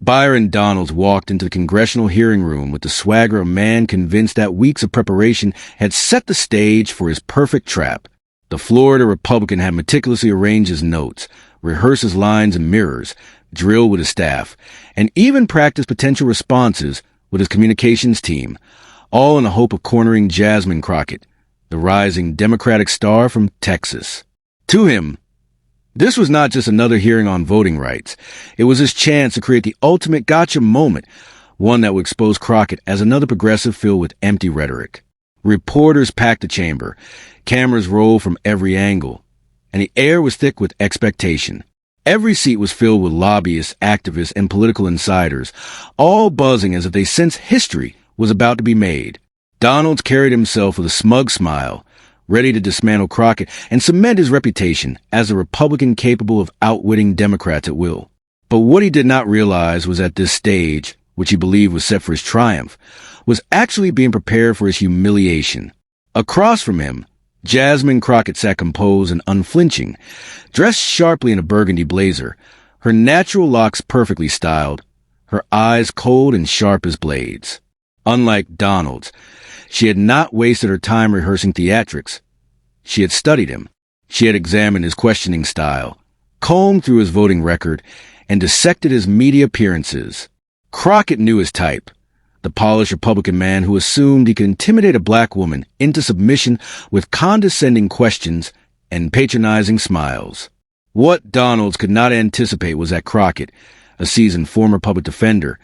Byron Donalds walked into the congressional hearing room with the swagger of a man convinced that weeks of preparation had set the stage for his perfect trap. The Florida Republican had meticulously arranged his notes, rehearsed his lines and mirrors, drilled with his staff, and even practiced potential responses with his communications team, all in the hope of cornering Jasmine Crockett, the rising Democratic star from Texas. To him, this was not just another hearing on voting rights. It was his chance to create the ultimate gotcha moment, one that would expose Crockett as another progressive filled with empty rhetoric. Reporters packed the chamber, cameras rolled from every angle, and the air was thick with expectation. Every seat was filled with lobbyists, activists, and political insiders, all buzzing as if they sensed history was about to be made. Donalds carried himself with a smug smile, ready to dismantle Crockett and cement his reputation as a Republican capable of outwitting Democrats at will. But what he did not realize was that this stage, which he believed was set for his triumph, was actually being prepared for his humiliation. Across from him, Jasmine Crockett sat composed and unflinching, dressed sharply in a burgundy blazer, her natural locks perfectly styled, her eyes cold and sharp as blades. Unlike Donalds, she had not wasted her time rehearsing theatrics. She had studied him. She had examined his questioning style, combed through his voting record, and dissected his media appearances. Crockett knew his type, the polished Republican man who assumed he could intimidate a black woman into submission with condescending questions and patronizing smiles. What Donalds could not anticipate was that Crockett, a seasoned former public defender,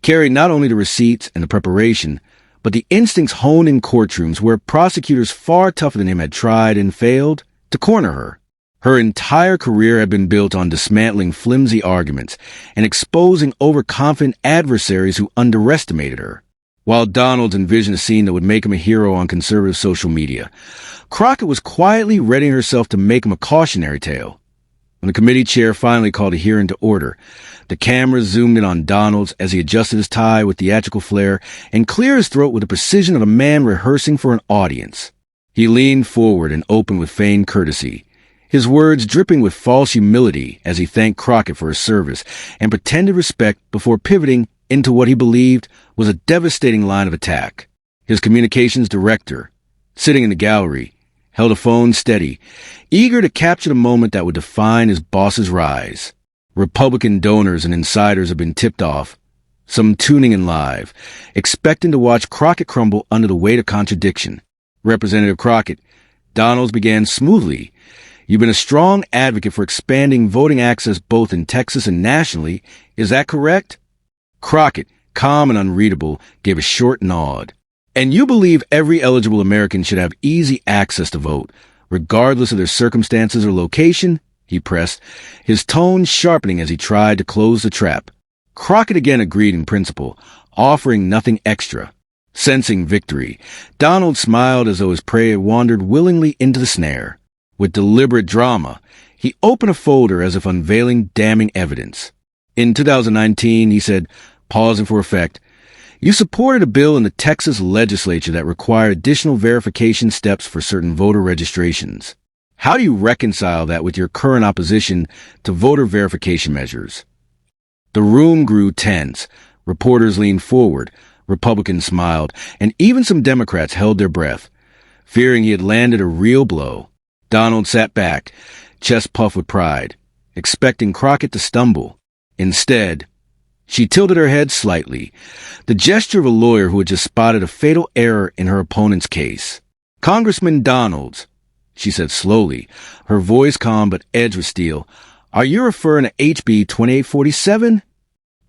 carried not only the receipts and the preparation, but the instincts honed in courtrooms where prosecutors far tougher than him had tried and failed to corner her. Her entire career had been built on dismantling flimsy arguments and exposing overconfident adversaries who underestimated her. While Donalds envisioned a scene that would make him a hero on conservative social media, Crockett was quietly readying herself to make him a cautionary tale. When the committee chair finally called a hearing to order, the cameras zoomed in on Donalds as he adjusted his tie with theatrical flair and cleared his throat with the precision of a man rehearsing for an audience. He leaned forward and opened with feigned courtesy, his words dripping with false humility as he thanked Crockett for his service and pretended respect before pivoting into what he believed was a devastating line of attack. His communications director, sitting in the gallery, held a phone steady, eager to capture the moment that would define his boss's rise. Republican donors and insiders had been tipped off, some tuning in live, expecting to watch Crockett crumble under the weight of contradiction. Representative Crockett, Donalds began smoothly. You've been a strong advocate for expanding voting access both in Texas and nationally. Is that correct? Crockett, calm and unreadable, gave a short nod. And you believe every eligible American should have easy access to vote, regardless of their circumstances or location? He pressed, his tone sharpening as he tried to close the trap. Crockett again agreed in principle, offering nothing extra. Sensing victory, Donald smiled as though his prey had wandered willingly into the snare. With deliberate drama, he opened a folder as if unveiling damning evidence. In 2019, he said, pausing for effect, you supported a bill in the Texas legislature that required additional verification steps for certain voter registrations. How do you reconcile that with your current opposition to voter verification measures? The room grew tense. Reporters leaned forward. Republicans smiled, and even some Democrats held their breath, fearing he had landed a real blow. Donald sat back, chest puffed with pride, expecting Crockett to stumble. Instead, she tilted her head slightly, the gesture of a lawyer who had just spotted a fatal error in her opponent's case. Congressman Donalds, she said slowly, her voice calm but edged with steel, are you referring to HB 2847?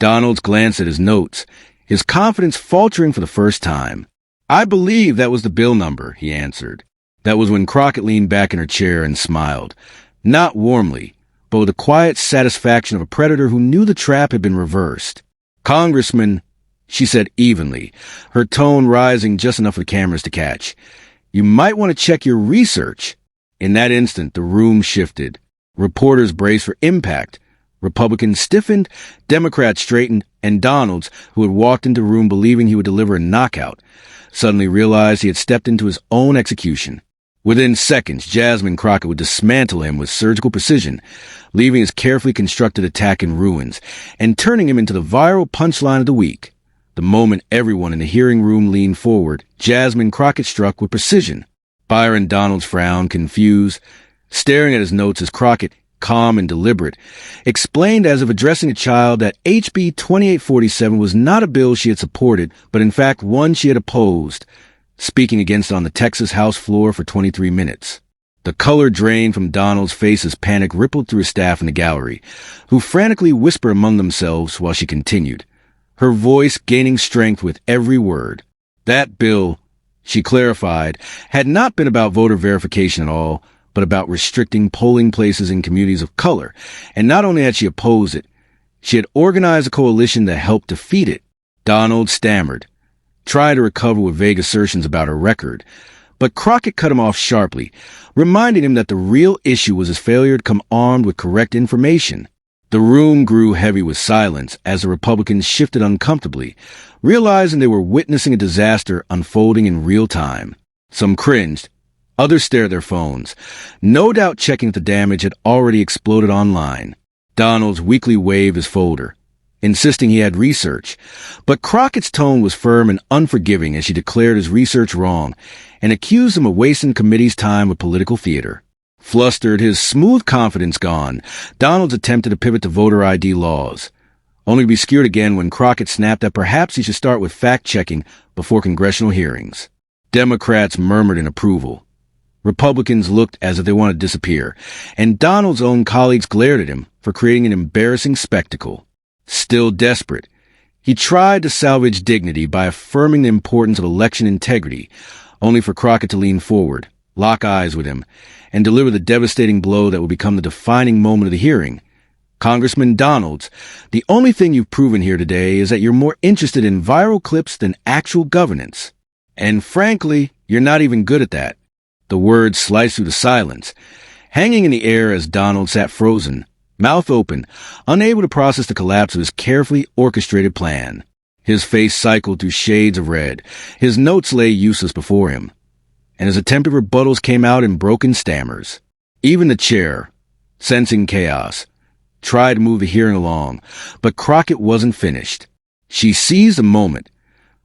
Donalds glanced at his notes, his confidence faltering for the first time. I believe that was the bill number, he answered. That was when Crockett leaned back in her chair and smiled, not warmly, but with the quiet satisfaction of a predator who knew the trap had been reversed. Congressman, she said evenly, her tone rising just enough for the cameras to catch, you might want to check your research. In that instant, the room shifted. Reporters braced for impact. Republicans stiffened, Democrats straightened, and Donalds, who had walked into the room believing he would deliver a knockout, suddenly realized he had stepped into his own execution. Within seconds, Jasmine Crockett would dismantle him with surgical precision, leaving his carefully constructed attack in ruins and turning him into the viral punchline of the week. The moment everyone in the hearing room leaned forward, Jasmine Crockett struck with precision. Byron Donalds frowned, confused, staring at his notes as Crockett, calm and deliberate, explained as if addressing a child that HB 2847 was not a bill she had supported, but in fact one she had opposed, speaking against it on the Texas House floor for 23 minutes. The color drained from Donald's face as panic rippled through his staff in the gallery, who frantically whispered among themselves while she continued, her voice gaining strength with every word. That bill, she clarified, had not been about voter verification at all, but about restricting polling places in communities of color. And not only had she opposed it, she had organized a coalition that helped defeat it. Donald stammered, tried to recover with vague assertions about her record, but Crockett cut him off sharply, reminding him that the real issue was his failure to come armed with correct information. The room grew heavy with silence as the Republicans shifted uncomfortably, realizing they were witnessing a disaster unfolding in real time. Some cringed, others stared at their phones, no doubt checking if the damage had already exploded online. Donalds weakly waved his folder, insisting he had research, but Crockett's tone was firm and unforgiving as she declared his research wrong and accused him of wasting committee's time with political theater. Flustered, his smooth confidence gone, Donalds attempted to pivot to voter ID laws, only to be skewered again when Crockett snapped that perhaps he should start with fact-checking before congressional hearings. Democrats murmured in approval. Republicans looked as if they wanted to disappear, and Donald's own colleagues glared at him for creating an embarrassing spectacle. Still desperate, he tried to salvage dignity by affirming the importance of election integrity, only for Crockett to lean forward, lock eyes with him, and deliver the devastating blow that would become the defining moment of the hearing. Congressman Donalds, the only thing you've proven here today is that you're more interested in viral clips than actual governance. And frankly, you're not even good at that. The words sliced through the silence, hanging in the air as Donald sat frozen, mouth open, unable to process the collapse of his carefully orchestrated plan. His face cycled through shades of red. His notes lay useless before him, and his attempted rebuttals came out in broken stammers. Even the chair, sensing chaos, tried to move the hearing along, but Crockett wasn't finished. She seized the moment,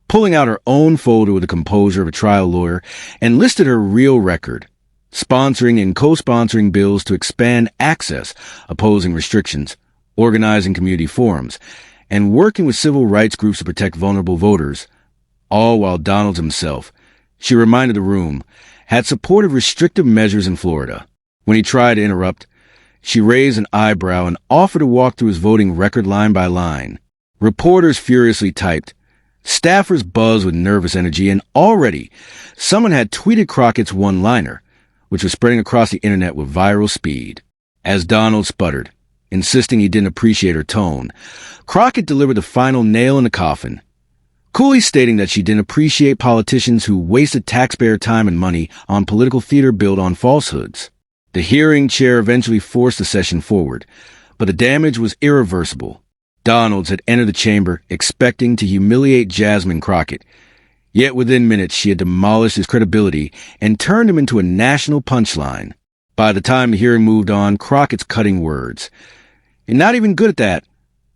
pulling out her own folder with the composure of a trial lawyer, and listed her real record, sponsoring and co-sponsoring bills to expand access, opposing restrictions, organizing community forums, and working with civil rights groups to protect vulnerable voters, all while Donalds himself, she reminded the room, had supported restrictive measures in Florida. When he tried to interrupt, she raised an eyebrow and offered to walk through his voting record line by line. Reporters furiously typed, staffers buzzed with nervous energy, and already someone had tweeted Crockett's one-liner, which was spreading across the internet with viral speed. As Donald sputtered, insisting he didn't appreciate her tone, Crockett delivered the final nail in the coffin, coolly stating that she didn't appreciate politicians who wasted taxpayer time and money on political theater built on falsehoods. The hearing chair eventually forced the session forward, but the damage was irreversible. Donalds had entered the chamber expecting to humiliate Jasmine Crockett, yet within minutes she had demolished his credibility and turned him into a national punchline. By the time the hearing moved on, Crockett's cutting words, "You're not even good at that,"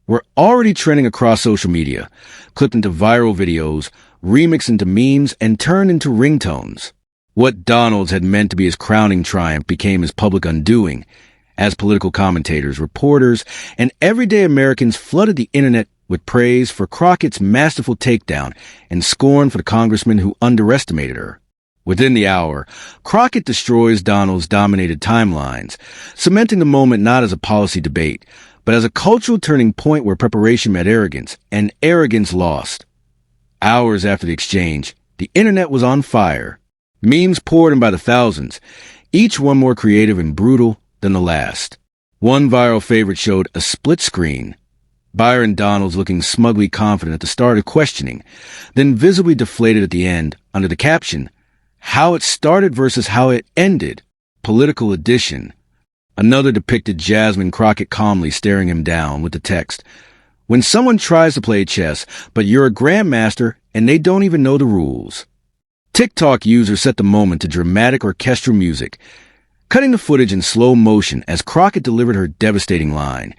were already trending across social media, clipped into viral videos, remixed into memes, and turned into ringtones. What Donalds had meant to be his crowning triumph became his public undoing, as political commentators, reporters, and everyday Americans flooded the internet with praise for Crockett's masterful takedown and scorn for the congressman who underestimated her. Within the hour, Crockett destroys Donald's dominated timelines, cementing the moment not as a policy debate, but as a cultural turning point where preparation met arrogance, and arrogance lost. Hours after the exchange, the internet was on fire. Memes poured in by the thousands, each one more creative and brutal than the last. One viral favorite showed a split screen, Byron Donalds looking smugly confident at the start of questioning, then visibly deflated at the end, under the caption, "How it started versus how it ended. Political edition." Another depicted Jasmine Crockett calmly staring him down with the text, "When someone tries to play chess, but you're a grandmaster and they don't even know the rules." TikTok users set the moment to dramatic orchestral music, cutting the footage in slow motion as Crockett delivered her devastating line,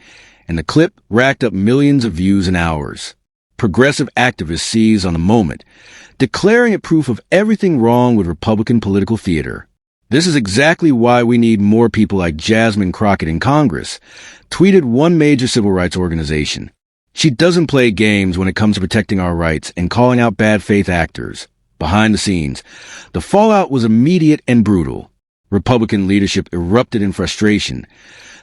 and the clip racked up millions of views in hours. Progressive activists seized on the moment, declaring it proof of everything wrong with Republican political theater. "This is exactly why we need more people like Jasmine Crockett in Congress," tweeted one major civil rights organization. "She doesn't play games when it comes to protecting our rights and calling out bad faith actors." Behind the scenes, the fallout was immediate and brutal. Republican leadership erupted in frustration,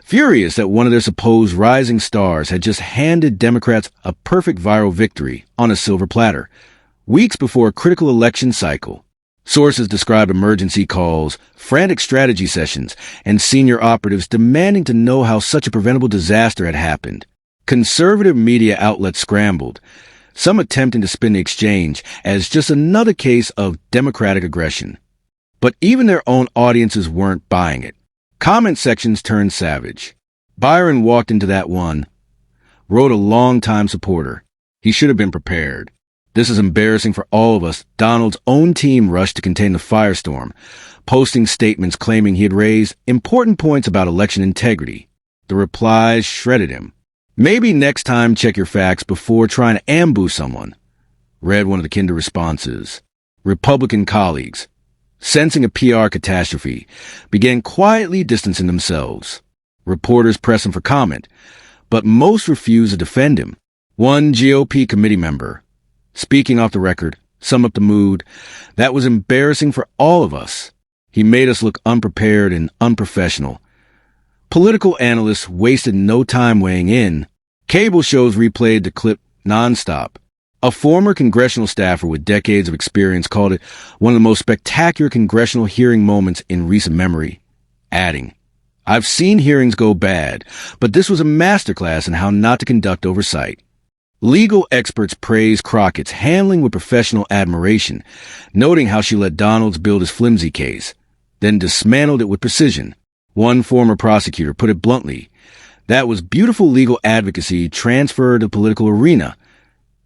furious that one of their supposed rising stars had just handed Democrats a perfect viral victory on a silver platter, weeks before a critical election cycle. Sources described emergency calls, frantic strategy sessions, and senior operatives demanding to know how such a preventable disaster had happened. Conservative media outlets scrambled, some attempting to spin the exchange as just another case of Democratic aggression. But even their own audiences weren't buying it. Comment sections turned savage. Byron walked into that one, wrote a longtime supporter. "He should have been prepared. This is embarrassing for all of us." Donald's own team rushed to contain the firestorm, posting statements claiming he had raised important points about election integrity. The replies shredded him. "Maybe next time check your facts before trying to ambush someone," read one of the Kinder responses. Republican colleagues, sensing a PR catastrophe, began quietly distancing themselves. Reporters pressed him for comment, but most refused to defend him. One GOP committee member, speaking off the record, summed up the mood. "That was embarrassing for all of us. He made us look unprepared and unprofessional." Political analysts wasted no time weighing in. Cable shows replayed the clip nonstop. A former congressional staffer with decades of experience called it one of the most spectacular congressional hearing moments in recent memory, adding, "I've seen hearings go bad, but this was a masterclass in how not to conduct oversight." Legal experts praised Crockett's handling with professional admiration, noting how she let Donalds build his flimsy case, then dismantled it with precision. One former prosecutor put it bluntly, "That was beautiful legal advocacy transferred to the political arena."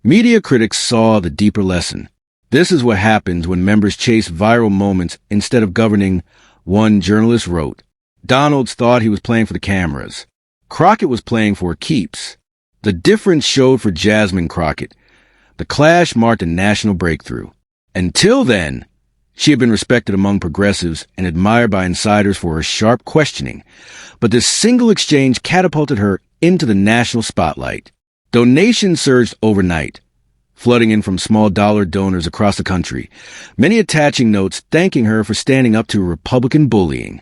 Media critics saw the deeper lesson. This is what happens when members chase viral moments instead of governing, one journalist wrote. Donalds thought he was playing for the cameras. Crockett was playing for keeps. The difference showed for Jasmine Crockett. The clash marked a national breakthrough. Until then, she had been respected among progressives and admired by insiders for her sharp questioning, but this single exchange catapulted her into the national spotlight. Donations surged overnight, flooding in from small dollar donors across the country, many attaching notes thanking her for standing up to Republican bullying.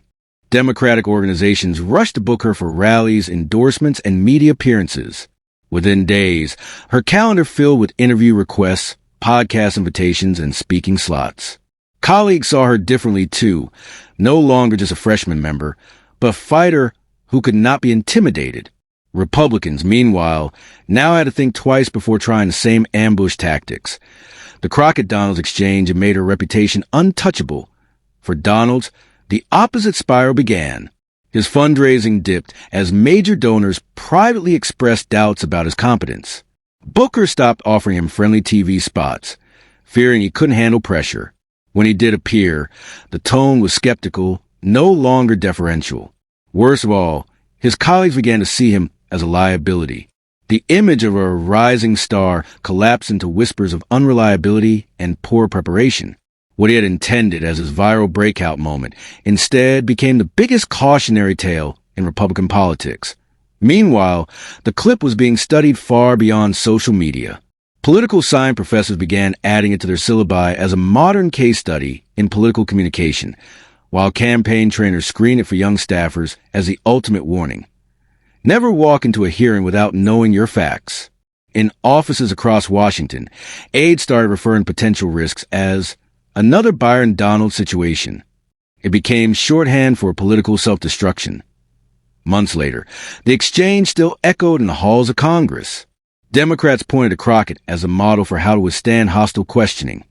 Democratic organizations rushed to book her for rallies, endorsements, and media appearances. Within days, her calendar filled with interview requests, podcast invitations, and speaking slots. Colleagues saw her differently too, no longer just a freshman member, but a fighter who could not be intimidated. Republicans, meanwhile, now had to think twice before trying the same ambush tactics. The Crockett-Donalds exchange had made her reputation untouchable. For Donalds, the opposite spiral began. His fundraising dipped as major donors privately expressed doubts about his competence. Booker stopped offering him friendly TV spots, fearing he couldn't handle pressure. When he did appear, the tone was skeptical, no longer deferential. Worst of all, his colleagues began to see him as a liability. The image of a rising star collapsed into whispers of unreliability and poor preparation. What he had intended as his viral breakout moment instead became the biggest cautionary tale in Republican politics. Meanwhile, the clip was being studied far beyond social media. Political science professors began adding it to their syllabi as a modern case study in political communication, while campaign trainers screened it for young staffers as the ultimate warning. Never walk into a hearing without knowing your facts. In offices across Washington, aides started referring to potential risks as another Byron Donalds situation. It became shorthand for political self-destruction. Months later, the exchange still echoed in the halls of Congress. Democrats pointed to Crockett as a model for how to withstand hostile questioning.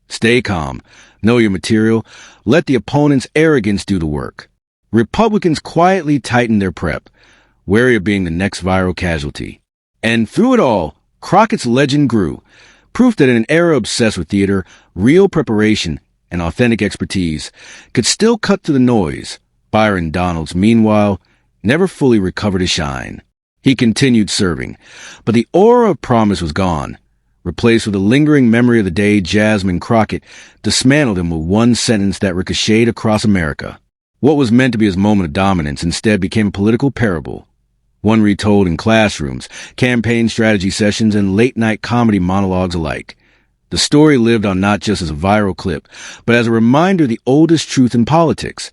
Stay calm, know your material, let the opponent's arrogance do the work. Republicans quietly tightened their prep, wary of being the next viral casualty. And through it all, Crockett's legend grew, proof that in an era obsessed with theater, real preparation and authentic expertise, could still cut through the noise. Byron Donalds, meanwhile, never fully recovered his shine. He continued serving, but the aura of promise was gone. Replaced with a lingering memory of the day Jasmine Crockett dismantled him with one sentence that ricocheted across America. What was meant to be his moment of dominance instead became a political parable, one retold in classrooms, campaign strategy sessions, and late-night comedy monologues alike. The story lived on not just as a viral clip, but as a reminder of the oldest truth in politics.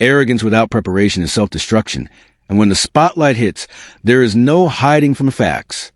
Arrogance without preparation is self-destruction, and when the spotlight hits, there is no hiding from facts.